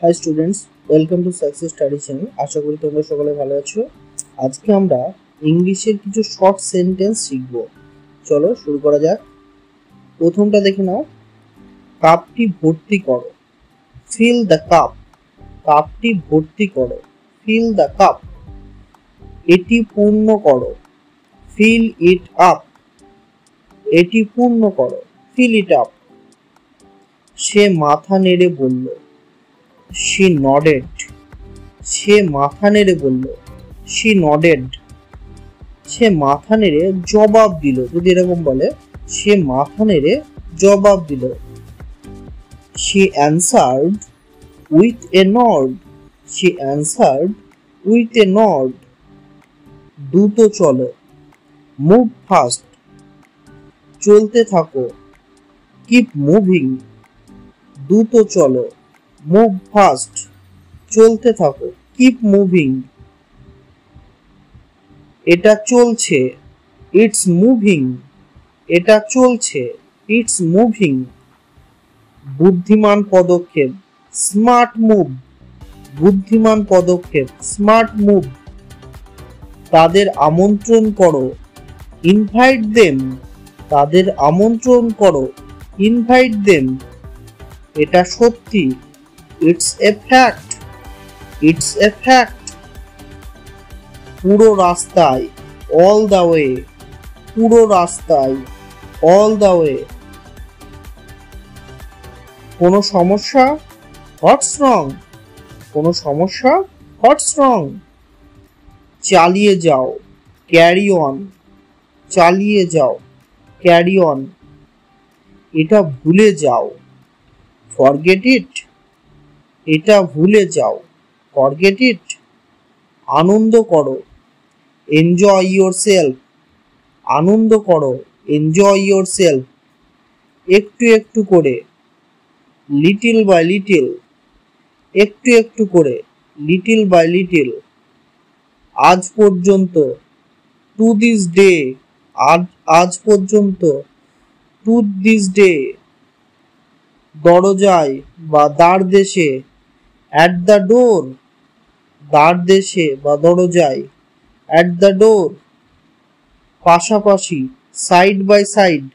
High students, welcome to success study channel. আশা করি তোমরা সকলে ভালো আছো। আজকে আমরা ইংলিশের কিছু শর্ট সেন্টেন্স শিখব। চলো শুরু করা যাক। প্রথমটা দেখে নাও, কাপটি ভর্তি করো। Feel the cup. কাপটি ভর্তি করো, ফিল দ্য কাপ। এটি পূর্ণ করো, ফিল ইট আপ। এটি পূর্ণ করো, ফিল ইট আপ। সে মাথা নেড়ে বলল, she nodded. সে মাথা নেড়ে বলল, she nodded. সে মাথা নেড়ে জবাব দিল। যদি এরকম বলে, সে মাথা নেড়ে জবাব দিল। she answered with a nod. she answered with a nod. দ্রুত চলো, move fast. চলতে থাকো, keep moving. দ্রুত চলো, move fast. চলতে থাকো, keep moving. এটা চলছে, it's moving. এটা চলছে, it's moving. বুদ্ধিমান পদক্ষেপ, smart move. বুদ্ধিমান পদক্ষেপ, smart move. তাদের আমন্ত্রণ করো, invite them. তাদের আমন্ত্রণ করো, invite them. এটা সত্যি, it's a fact. It's a fact. পুরো রাস্তায়, all the way. পুরো রাস্তায়, all the way. কোনো সমস্যা, what's wrong? কোনো সমস্যা, what's wrong? চালিয়ে যাও, carry on. চালিয়ে যাও, carry on. এটা ভুলে যাও, forget it. এটা ভুলে যাও, forget it. আনন্দ করো, enjoy yourself. আনন্দ করো, enjoy yourself. একটু একটু করে, little by little. একটু একটু করে, little by little. আজ পর্যন্ত, to this day. আজ পর্যন্ত, to this day. দরজায় বা দ্বার দেশে, at the door. দ্বার দেশে বা দরজায়, at the door. পাশাপাশি, side by side.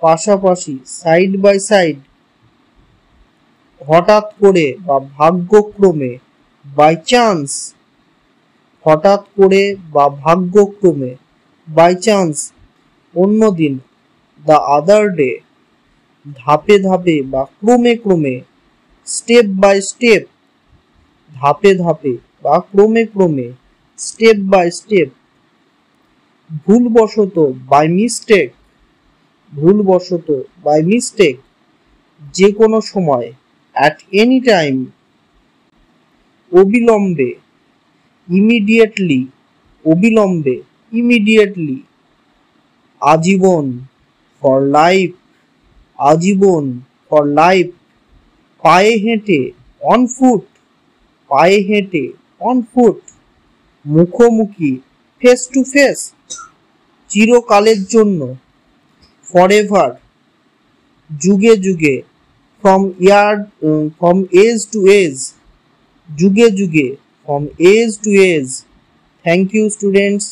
পাশাপাশি, side by side. হঠাৎ করে বা ভাগ্যক্রমে, by chance. হঠাৎ করে বা ভাগ্যক্রমে, by chance. অন্যদিন, the other day. ধাপে ধাপে বা ক্রমে ক্রমে, step by step. ধাপে ধাপে বা ক্রমে ক্রমে, step by step. ভুলবশত, by mistake. ভুলবশত, by mistake. যে কোনো সময়, at any time. অবিলম্বে, immediately. অবিলম্বে, immediately. আজীবন, for life. আজীবন, for life. পায়ে হেঁটে, on foot. পায়ে হেঁটে, on foot. মুখোমুখি, face to face. চিরকালের জন্য, forever. যুগে যুগে, from age to age. যুগে যুগে, from age to age. Thank you students.